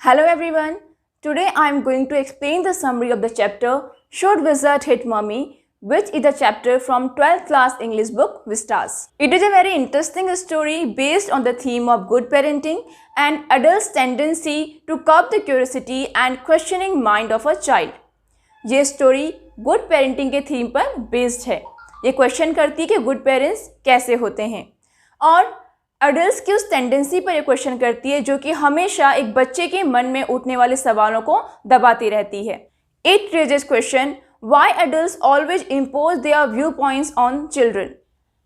Hello everyone. Today I am going to explain the summary of the chapter Should Wizard Hit Mummy, which is a chapter from 12th class English book Vistas. It is a very interesting story based on the theme of good parenting and adults' tendency to curb the curiosity and questioning mind of a child. ये story good parenting के theme पर based है। ये question करती है कि good parents कैसे होते हैं और अडल्ट्स की उस टेंडेंसी पर यह क्वेश्चन करती है जो कि हमेशा एक बच्चे के मन में उठने वाले सवालों को दबाती रहती है। It raises question why adults always impose there view points on children.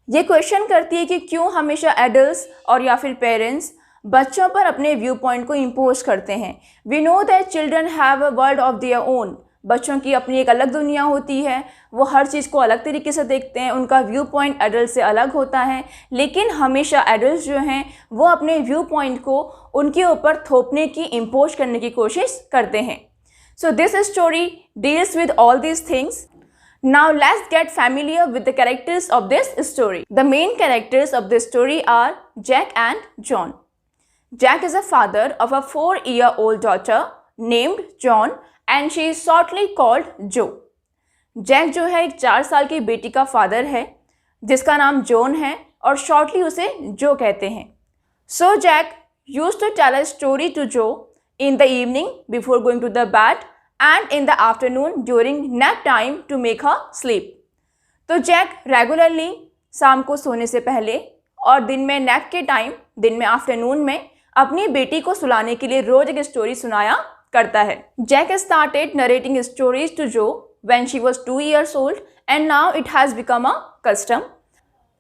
ये क्वेश्चन करती है कि क्यों हमेशा एडल्ट्स और या फिर पेरेंट्स बच्चों पर अपने व्यू पॉइंट को इम्पोज करते हैं। We know that children have a world of their own. बच्चों की अपनी एक अलग दुनिया होती है, वो हर चीज़ को अलग तरीके से देखते हैं, उनका व्यू पॉइंट एडल्ट से अलग होता है। लेकिन हमेशा एडल्ट्स जो हैं वो अपने व्यू पॉइंट को उनके ऊपर थोपने की, इम्पोज करने की कोशिश करते हैं। So this story deals with all these things. Now let's get familiar with the characters of this story. The main characters of this story are Jack and John. Jack is a father of a 4-year-old daughter named John and she is shortly called Joe. Jack जो है एक 4 साल की बेटी का father है जिसका नाम जॉन है और शॉर्टली उसे जो कहते हैं। So Jack used to tell a story to Jo in the evening before going to the bed and in the afternoon during nap time to make her sleep. तो जैक रेगुलरली शाम को सोने से पहले और दिन में नैप के टाइम, दिन में आफ्टरनून में अपनी बेटी को सुलाने के लिए रोज एक स्टोरी सुनाया करता है। Jack started narrating stories to Joe when she was 2 years old and now it has become a custom,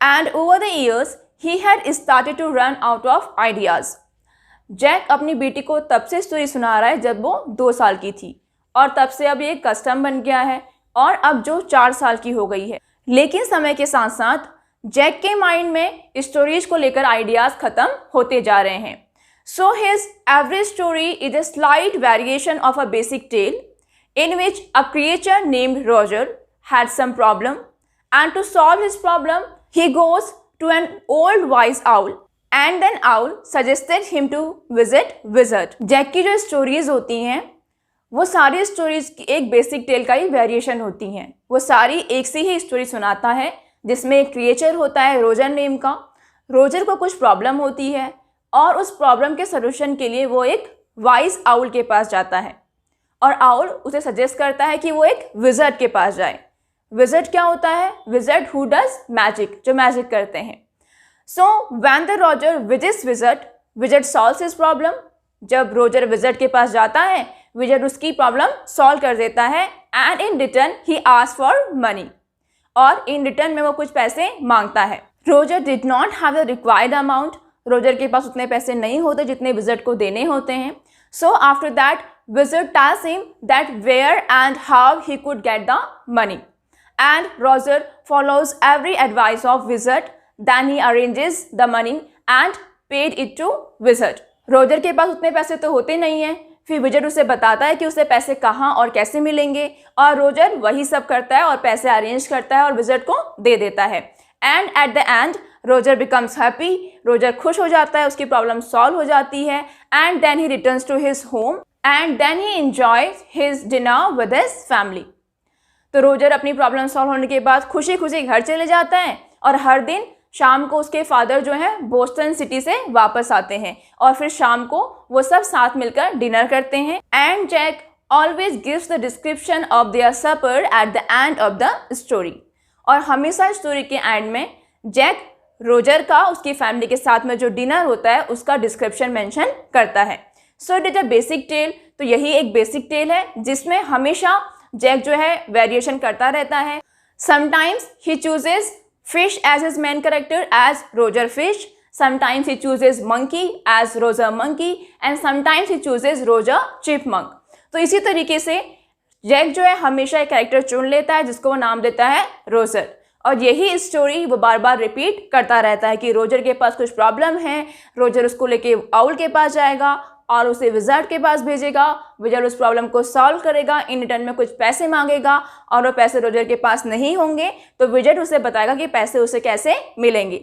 and over the years he had started to run out of ideas. Jack अपनी बेटी को तब से story सुना रहा है जब वो 2 साल की थी और तब से अब ये कस्टम बन गया है और अब जो 4 साल की हो गई है। लेकिन समय के साथ साथ जैक के माइंड में स्टोरीज को लेकर आइडियाज़ ख़त्म होते जा रहे हैं। So his every story is a slight variation of a basic tale in which a creature named Roger had some problem, and to solve his problem he goes to an old wise owl and then owl suggested him to visit wizard. Jack की जो stories होती हैं वो सारी stories की एक basic tell का ही variation होती हैं। वो सारी एक सी ही स्टोरी सुनाता है जिसमें एक क्रिएचर होता है रोजर नेम का। रोजर को कुछ प्रॉब्लम होती है और उस प्रॉब्लम के सलूशन के लिए वो एक वाइज आउल के पास जाता है और आउल उसे सजेस्ट करता है कि वो एक विज़र्ड के पास जाए। विज़र्ड क्या होता है? विज़र्ड हु डज मैजिक, जो मैजिक करते हैं। So when the Roger visits wizard, wizard solves his problem. जब रोजर विज़र्ड के पास जाता है विज़र्ड उसकी प्रॉब्लम सॉल्व कर देता है and in return he asks for money, और इन रिटर्न में वो कुछ पैसे मांगता है। Roger did not have the required amount. Roger के पास उतने पैसे नहीं होते जितने विज़र्ड को देने होते हैं। So after that wizard tells him that where and how he could get the money, and Roger follows every advice of wizard. Then he arranges the money and paid it to wizard. Roger के पास उतने पैसे तो होते नहीं हैं, फिर wizard उसे बताता है कि उसे पैसे कहाँ और कैसे मिलेंगे और रोजर वही सब करता है और पैसे अरेंज करता है और विज़र्ड को दे देता है। And eight the and Roger becomes happy. Roger खुश हो जाता है, उसकी प्रॉब्लम सॉल्व हो जाती है and then he returns to his home and then he enjoys his dinner with his family. तो रोजर अपनी प्रॉब्लम सॉल्व होने के बाद खुशी खुशी घर चले जाता है और हर दिन शाम को उसके फादर जो हैं बोस्टन सिटी से वापस आते हैं और फिर शाम को वो सब साथ मिलकर डिनर करते हैं। And Jack always gives the description of their supper at the end of the story. और हमेशा स्टोरी के एंड में जैक रोजर का उसकी फैमिली के साथ में जो डिनर होता है उसका डिस्क्रिप्शन मेंशन करता है। So it is a basic tale. तो यही एक बेसिक टेल है जिसमें हमेशा जैक जो है वेरिएशन करता रहता है। Sometimes he chooses fish as his main character as Roger Fish, sometimes he chooses monkey as Roger Monkey and sometimes he chooses Roger Chipmunk. तो इसी तरीके से जैक जो है हमेशा एक कैरेक्टर चुन लेता है जिसको वो नाम देता है रोजर, और यही स्टोरी वो बार बार रिपीट करता रहता है कि रोजर के पास कुछ प्रॉब्लम है, रोजर उसको लेके आउल के पास जाएगा और उसे विज़ार्ड के पास भेजेगा। विज़ार्ड उस प्रॉब्लम को सॉल्व करेगा, इन रिटर्न में कुछ पैसे मांगेगा और वो पैसे रोजर के पास नहीं होंगे तो विज़ार्ड उसे बताएगा कि पैसे उसे कैसे मिलेंगे।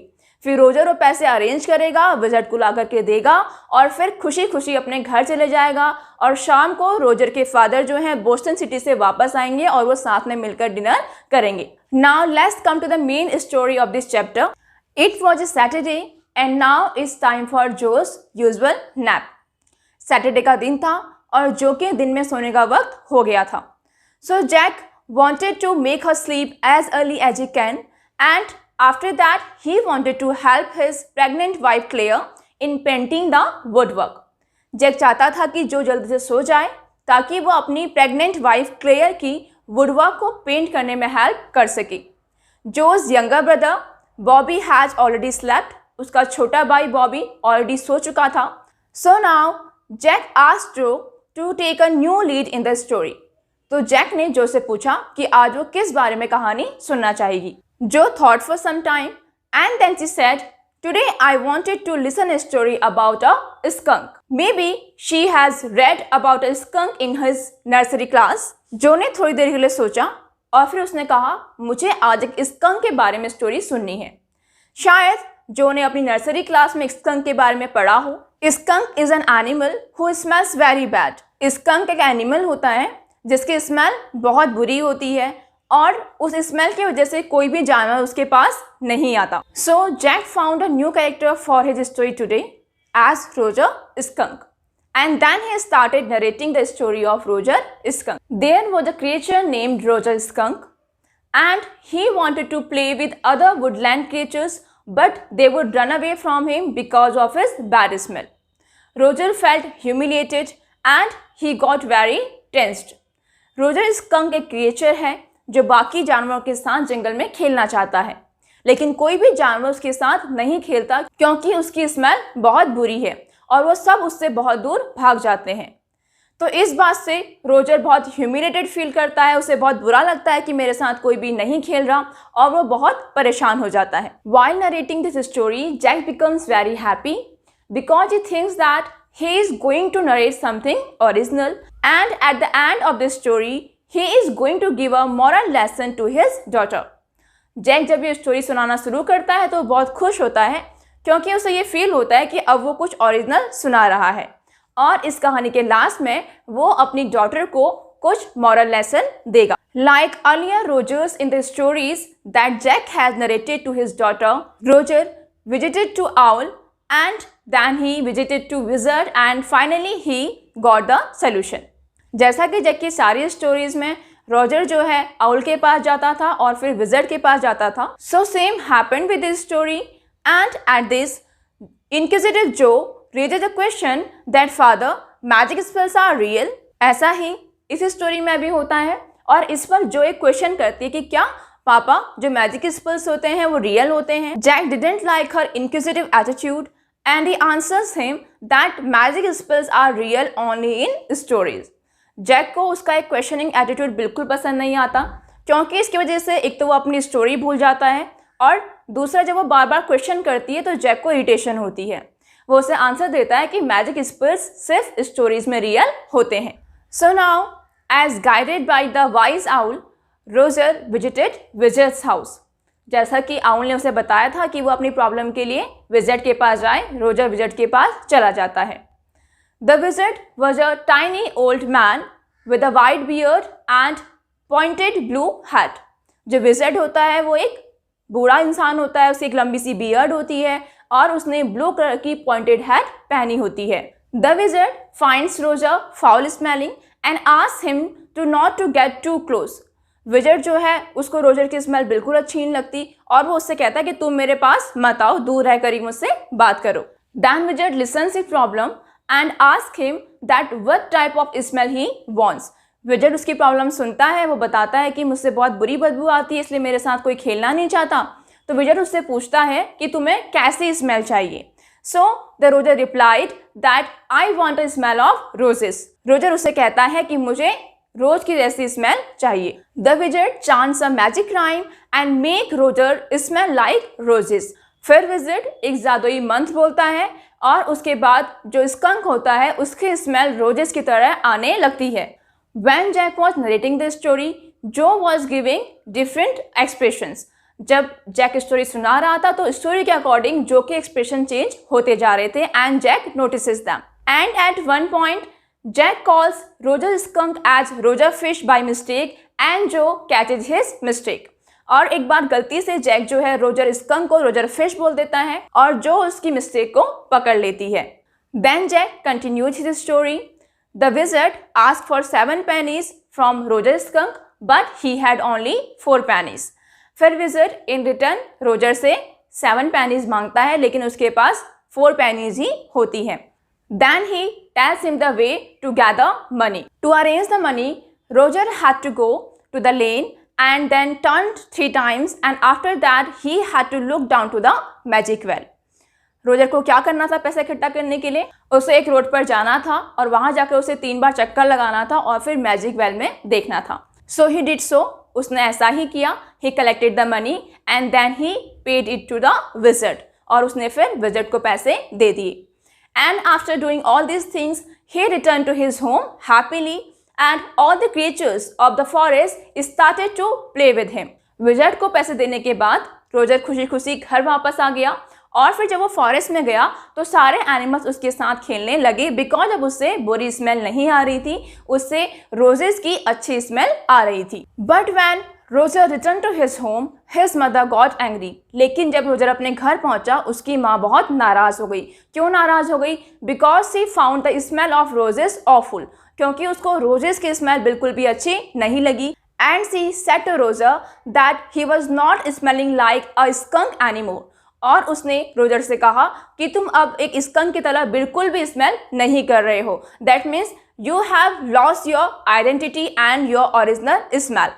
फिर रोजर वो पैसे अरेंज करेगा, विज़ार्ड को ला करके देगा और फिर खुशी खुशी अपने घर चले जाएगा। और शाम को रोजर के फादर जो हैं बोस्टन सिटी से वापस आएंगे और वो साथ में मिलकर डिनर करेंगे। Now let's come to the main story of this chapter. It was a Saturday and now it's time for Joe's usual nap. Saturday का दिन था और जो के दिन में सोने का वक्त हो गया था। सो Jack wanted to make her sleep as early as he can, and after that he wanted to help his pregnant wife Claire in painting the woodwork. Jack चाहता था कि जो जल्दी से सो जाए ताकि वो अपनी प्रेग्नेंट वाइफ क्लेयर की वुडवर्क को पेंट करने में हेल्प कर सके। Jo's younger brother Bobby has already slept. उसका छोटा भाई बॉबी ऑलरेडी सो चुका था। So now Jack asked Jo to take a new lead in the story. तो जैक ने जो से पूछा कि आज वो किस बारे में कहानी सुनना चाहेगी। Joe thought for some time and then she said, today I wanted to listen a story about a skunk. Maybe she has read about a skunk in his nursery class. Joe ने थोड़ी देर के लिए सोचा और फिर उसने कहा, मुझे आज एक स्कंक के बारे में स्टोरी सुननी है। शायद जो ने अपनी नर्सरी क्लास में स्कंक के बारे में पढ़ा हो। Skunk is an animal who smells very bad. Skunk एक एनिमल होता है जिसकी स्मेल बहुत बुरी होती है और उस स्मेल की वजह से कोई भी जानवर उसके पास नहीं आता। So Jack found a new character for his story today as Roger Skunk, and then he started narrating the story of Roger Skunk. There was a creature named Roger Skunk and he wanted to play with other woodland creatures but they would run away from him because of his bad smell. Roger felt humiliated and he got very tensed. Roger Skunk एक creature है जो बाकी जानवरों के साथ जंगल में खेलना चाहता है, लेकिन कोई भी जानवर उसके साथ नहीं खेलता क्योंकि उसकी स्मेल बहुत बुरी है और वो सब उससे बहुत दूर भाग जाते हैं। तो इस बात से रोजर बहुत ह्यूमिलेटेड फील करता है, उसे बहुत बुरा लगता है कि मेरे साथ कोई भी नहीं खेल रहा और वो बहुत परेशान हो जाता है। While narrating this story, Jack becomes very happy because he thinks that he is going to narrate something original, and at the end of this story he is going to give a moral lesson to his daughter. Jack जब ये story सुनाना शुरू करता है तो बहुत खुश होता है क्योंकि उसे ये फील होता है कि अब वो कुछ ओरिजिनल सुना रहा है और इस कहानी के लास्ट में वो अपनी डॉटर को कुछ मॉरल लेसन देगा। Like earlier Rogers in the stories that Jack has narrated to his daughter, Roger visited to Owl and then he visited to Wizard and finally he got the solution. जैसा कि Jack की सारी stories में Roger जो है owl के पास जाता था और फिर विजर्ड के पास जाता था। So same happened with this story, and at this Inquisitive Joe raises the question that father, magic spells are real. ऐसा ही इस स्टोरी में भी होता है और इस पर जो एक क्वेश्चन करती है कि क्या पापा जो मैजिक स्पेल्स होते हैं वो रियल होते हैं। Jack didn't like her inquisitive attitude and he answers him that magic spells are real only in stories. Jack को उसका एक क्वेश्चनिंग एटीट्यूड बिल्कुल पसंद नहीं आता क्योंकि इसकी वजह से एक तो वो अपनी स्टोरी भूल जाता है और दूसरा जब वो बार बार क्वेश्चन करती है तो जैक को इरिटेशन होती है। वो उसे आंसर देता है कि मैजिक स्पेल्स सिर्फ स्टोरीज में रियल होते हैं। So now as guided by the wise owl, Roger visited wizard's house. जैसा कि आउल ने उसे बताया था कि वो अपनी प्रॉब्लम के लिए विजर्ड के पास जाए, रोजर विजर्ड के पास चला जाता है। The wizard was a tiny old man with a white beard and pointed blue hat. जो विजर्ड होता है वो एक बूढ़ा इंसान होता है, उसकी एक लंबी सी बियर्ड होती है और उसने ब्लू कलर की पॉइंटेड हैट पहनी होती है। The wizard finds Roger foul smelling and asks him to not to get too close. Wizard जो है उसको रोजर की स्मेल बिल्कुल अच्छी नहीं लगती और वो उससे कहता है कि तुम मेरे पास मत आओ, दूर रहकर ही मुझसे बात करो। Then wizard listens his problem and ask him that what type of smell he wants. Wizard उसकी प्रॉब्लम सुनता है, वो बताता है कि मुझसे बहुत बुरी बदबू आती है इसलिए मेरे साथ कोई खेलना नहीं चाहता। तो विजर्ड उससे पूछता है कि तुम्हें कैसी स्मेल चाहिए। So the Roger replied that I want a smell of roses. Roger उससे कहता है कि मुझे रोज की जैसी स्मेल चाहिए। The wizard chants a magic rhyme and make Roger smell like roses. फिर विजर्ड एक जादुई मंत्र बोलता है और उसके बाद जो स्कंक होता है उसकी स्मेल रोजेस की तरह आने लगती है। When Jack was narrating the story, Joe was giving different expressions. जब जैक स्टोरी सुना रहा था तो स्टोरी के अकॉर्डिंग जो के एक्सप्रेशन चेंज होते जा रहे थे and Jack notices them. And at one point Jack calls Roger Skunk as Roger Fish by mistake and Jo catches his mistake. और एक बार गलती से जैक जो है रोजर स्कंक को रोजर फिश बोल देता है और जो उसकी मिस्टेक को पकड़ लेती है। Then Jack continued his story. The wizard asked for 7 pennies from Roger Skunk but he had only 4 pennies। फिर विज़र्ड इन रिटर्न रोजर से 7 pennies मांगता है लेकिन उसके पास 4 pennies ही होती है। Then he tells him the way to gather money. To arrange the money, Roger had to go to the lane and then turned 3 times and after that he had to look down to the magic well. Roger को क्या करना था पैसे इकट्ठा करने के लिए? उसे एक रोड पर जाना था और वहां जाकर उसे 3 बार चक्कर लगाना था और फिर मैजिक वेल में देखना था। So he did so. उसने ऐसा ही किया। He collected the money and then he paid it to the wizard. और उसने फिर विज़र्ड को पैसे दे दिए। And after doing all these things, he returned to his home happily and all the creatures of the forest started to play with him. Wizard को पैसे देने के बाद रोजर खुशी खुशी घर वापस आ गया और फिर जब वो फॉरेस्ट में गया तो सारे एनिमल्स उसके साथ खेलने लगे बिकॉज अब उससे बुरी स्मेल नहीं आ रही थी, उससे रोजेस की अच्छी स्मेल आ रही थी। But when Roger return to his home his mother got angry. लेकिन जब रोजर अपने घर पहुंचा उसकी माँ बहुत नाराज हो गई। क्यों नाराज हो गई? Because she found the smell of roses awful. क्योंकि उसको रोजेस की स्मेल बिल्कुल भी अच्छी नहीं लगी। And she said to Roger that he was not smelling like a skunk anymore. और उसने रोजर से कहा कि तुम अब एक स्कंक की तरह बिल्कुल भी स्मेल नहीं कर रहे हो। That means you have lost your identity and your original smell.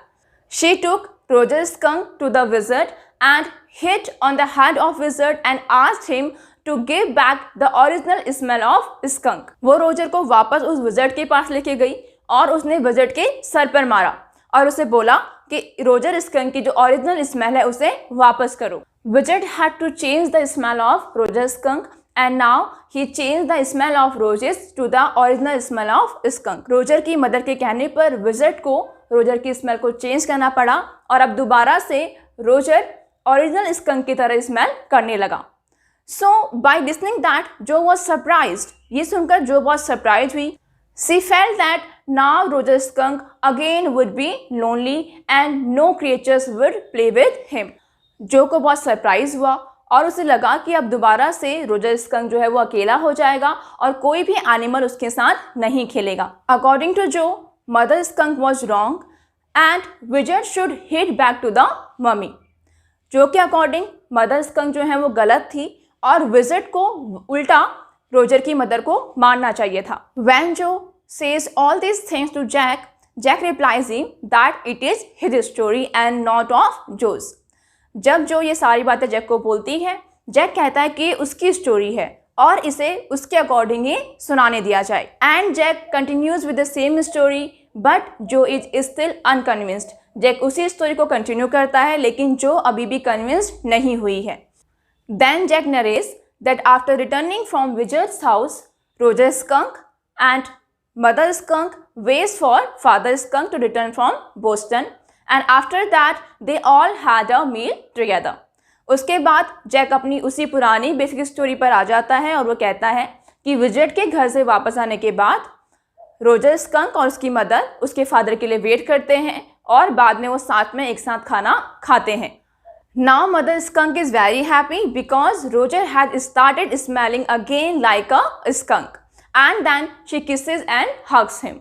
She took Roger's skunk to the wizard and hit on the head of wizard and asked him to give back the original smell of skunk. वो Roger को वापस उस wizard के पास लेके गई और उसने wizard के सर पर मारा और उसे बोला कि रोजर स्कंक की जो ओरिजिनल स्मेल है उसे वापस करो। Wizard had to change the smell of Roger skunk and now he changed the smell of roses to the original smell of skunk. Roger की मदर के कहने पर विज़र्ड को रोजर की स्मेल को चेंज करना पड़ा और अब दोबारा से रोजर ओरिजिनल स्कंक की तरह स्मेल करने लगा। So by listening that Jo was surprised, ये सुनकर जो बहुत सरप्राइज हुई। She felt that now Roger Skunk again would be lonely and no creatures would play with him. Jo को बहुत सरप्राइज हुआ और उसे लगा कि अब दोबारा से रोजर स्कंक जो है वो अकेला हो जाएगा और कोई भी एनिमल उसके साथ नहीं खेलेगा। अकॉर्डिंग टू जो, Mother skunk was wrong and wizard should head back to the mummy. जो के अकॉर्डिंग मदर स्कंक जो है वो गलत थी और विज़र्ड को उल्टा रोजर की मदर को मारना चाहिए था। When Joe says all these things to Jack, Jack replies him that it is his story and not of Joe's. जब जो ये सारी बातें जैक को बोलती है, जैक कहता है कि उसकी स्टोरी है और इसे उसके अकॉर्डिंग ही सुनाने दिया जाए। And Jack continues with the same story but Jo is still unconvinced. Jack उसी स्टोरी को कंटिन्यू करता है लेकिन जो अभी भी कन्विंस्ड नहीं हुई है। Then Jack narrates that after returning from wizard's house Roger Skunk and mother skunk waits for father skunk to return from Boston and after that they all had a meal together. उसके बाद Jack अपनी उसी पुरानी basic story पर आ जाता है और वो कहता है कि विज़र्ड के घर से वापस आने के बाद रोजर स्कंक और उसकी मदर उसके फादर के लिए वेट करते हैं और बाद में वो साथ में एक साथ खाना खाते हैं। Now mother skunk is very happy because Roger had started smelling again like a skunk and then she kisses and hugs him.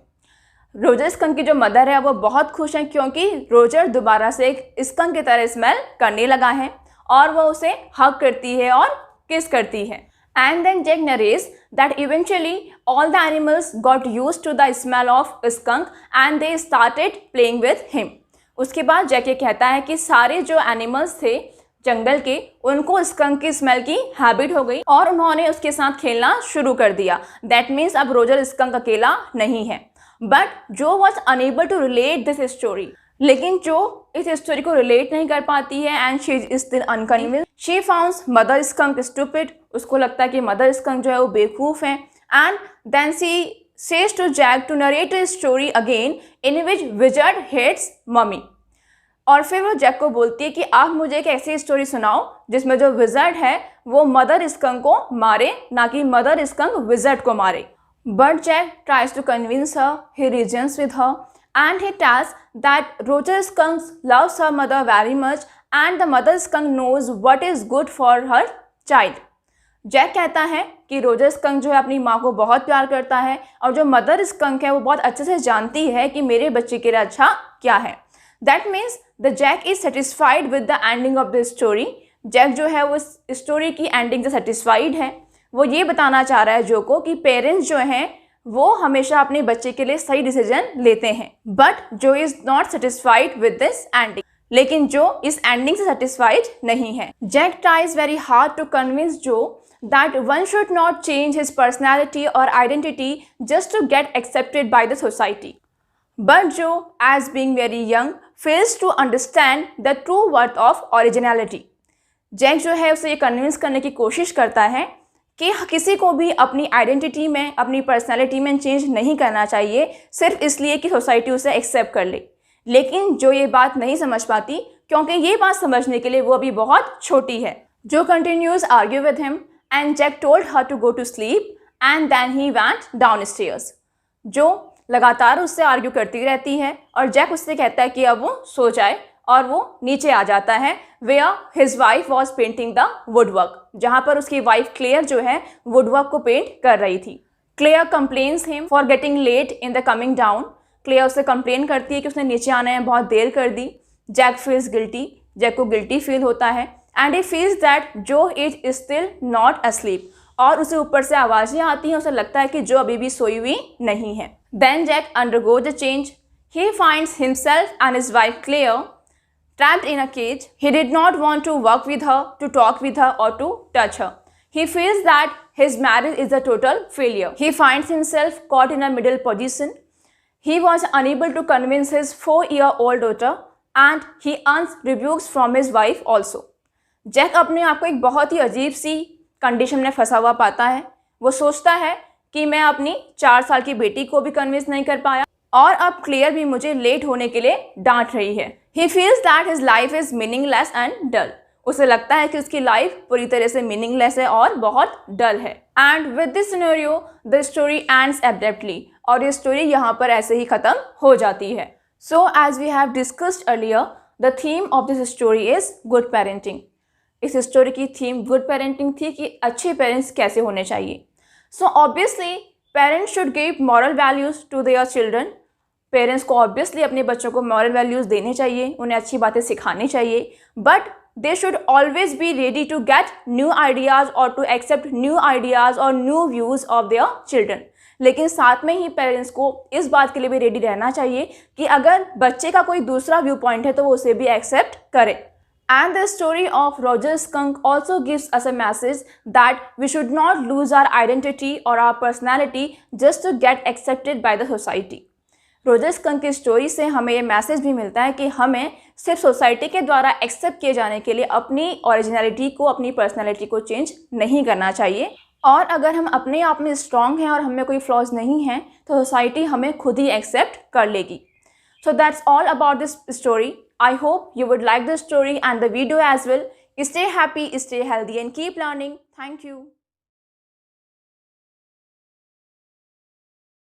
Roger Skunk की जो मदर है वो बहुत खुश हैं क्योंकि रोजर दोबारा से एक स्कंक की तरह स्मेल करने लगा है और वो उसे हग करती है और किस करती है। And then Jack narrates that eventually all the animals got used to the smell of skunk and they started playing with him. उसके बाद जैक ये कहता है कि सारे जो एनिमल्स थे जंगल के उनको स्कंक की स्मेल की हैबिट हो गई और उन्होंने उसके साथ खेलना शुरू कर दिया। दैट मीन्स अब रोजर स्कंक अकेला नहीं है। But Jo was unable to relate this story, लेकिन जो इस स्टोरी को रिलेट नहीं कर पाती है and she is still unconvinced. She founts mother skunk stupid. उसको लगता है कि मदर स्कंक जो है वो बेवकूफ़ है। And then she says to Jack to narrate a story again in which wizard hates mummy. और फिर वो जैक को बोलती है कि आप मुझे एक ऐसी स्टोरी सुनाओ जिसमें जो विज़र्ड है वो मदर स्कंक को मारे, ना कि मदर स्कंक विज़र्ड को मारे। But Jack tries to convince her, he reasons with her and he tells that Roger Skunk loves her mother very much and the mother skunk knows what is good for her child. Jack कहता है कि Roger skunk जो है अपनी माँ को बहुत प्यार करता है और जो मदर स्कंक है वो बहुत अच्छे से जानती है कि मेरे बच्चे के लिए अच्छा क्या है। That means the Jack is satisfied with the ending of the story. Jack जो है वो इस स्टोरी की एंडिंग से सेटिस्फाइड है। वो ये बताना चाह रहा है जो को कि पेरेंट्स जो हैं वो हमेशा अपने बच्चे के लिए सही डिसीजन लेते हैं। But Jo is not satisfied with this ending, लेकिन जो इस एंडिंग से सेटिस्फाइड नहीं है। Jack tries very hard to convince Jo that one should not change his personality और identity just to get accepted by the society. But Jo as being very young fails to understand the true worth of originality. Jack जो है उसे ये convince करने की कोशिश करता है कि किसी को भी अपनी आइडेंटिटी में, अपनी पर्सनैलिटी में चेंज नहीं करना चाहिए सिर्फ इसलिए कि सोसाइटी उसे एक्सेप्ट कर ले। लेकिन जो ये बात नहीं समझ पाती, क्योंकि ये बात समझने के लिए वो अभी बहुत छोटी है। Jo continues argue with him and Jack told her to go to sleep and then he went downstairs. Jo लगातार उससे आर्ग्यू करती रहती है और जैक उससे कहता है कि अब वो सो जाए और वो नीचे आ जाता है where his wife was painting the woodwork, जहाँ पर उसकी वाइफ क्लेयर जो है वुडवर्क को पेंट कर रही थी। Claire complains him for getting late in the coming down. Claire उससे कंप्लेन करती है कि उसने नीचे आने में बहुत देर कर दी। जैक फील्स गिल्टी, जैक को गिल्टी फील होता है एंड ही फील्स दैट जो इज स्टिल नॉट अस्लीप, और उसे ऊपर से आवाज़ें आती हैं, उसे लगता है कि जो अभी भी सोई हुई नहीं है। Then Jack undergoes a change. He finds himself and his wife Claire trapped in a cage. He did not want to work with her, to talk with her or to touch her. He feels that his marriage is a total failure. He finds himself caught in a middle position. He was unable to convince his 4-year-old daughter and he earns rebukes from his wife also. Jack अपने आप को एक बहुत ही अजीब सी condition में फंसा हुआ पाता है। वो सोचता है कि मैं अपनी 4 साल की बेटी को भी कन्विंस नहीं कर पाया और अब क्लियर भी मुझे लेट होने के लिए डांट रही है। He feels that his life is meaningless and dull. उसे लगता है कि उसकी लाइफ पूरी तरह से मीनिंगलेस है और बहुत डल है। And with this scenario the story ends abruptly, और ये स्टोरी यहाँ पर ऐसे ही ख़त्म हो जाती है। So as we have discussed earlier, the theme of this story is good parenting. इस स्टोरी की थीम गुड पेरेंटिंग थी कि अच्छे पेरेंट्स कैसे होने चाहिए। So obviously parents should give moral values to their children. Parents को ऑब्वियसली अपने बच्चों को मॉरल वैल्यूज़ देने चाहिए, उन्हें अच्छी बातें सिखानी चाहिए, but they should always be ready to get new ideas और टू एक्सेप्ट न्यू आइडियाज़ और new views of their children. लेकिन साथ में ही पेरेंट्स को इस बात के लिए भी रेडी रहना चाहिए कि अगर बच्चे का कोई दूसरा व्यू पॉइंट है तो वो उसे भी एक्सेप्ट करे। And the story of Roger Skunk also gives us a message that we should not lose our identity or our personality just to get accepted by the society. Roger Skunk की story से हमें ये message भी मिलता है कि हमें सिर्फ सोसाइटी के द्वारा एक्सेप्ट किए जाने के लिए अपनी ओरिजिनलिटी को, अपनी पर्सनैलिटी को चेंज नहीं करना चाहिए। और अगर हम अपने आप में स्ट्रॉन्ग हैं और हमें कोई फ्लॉज नहीं हैं तो सोसाइटी हमें खुद ही एक्सेप्ट कर लेगी। So that's all about this story. I hope you would like the story and the video as well. Stay happy, stay healthy and keep learning. Thank you.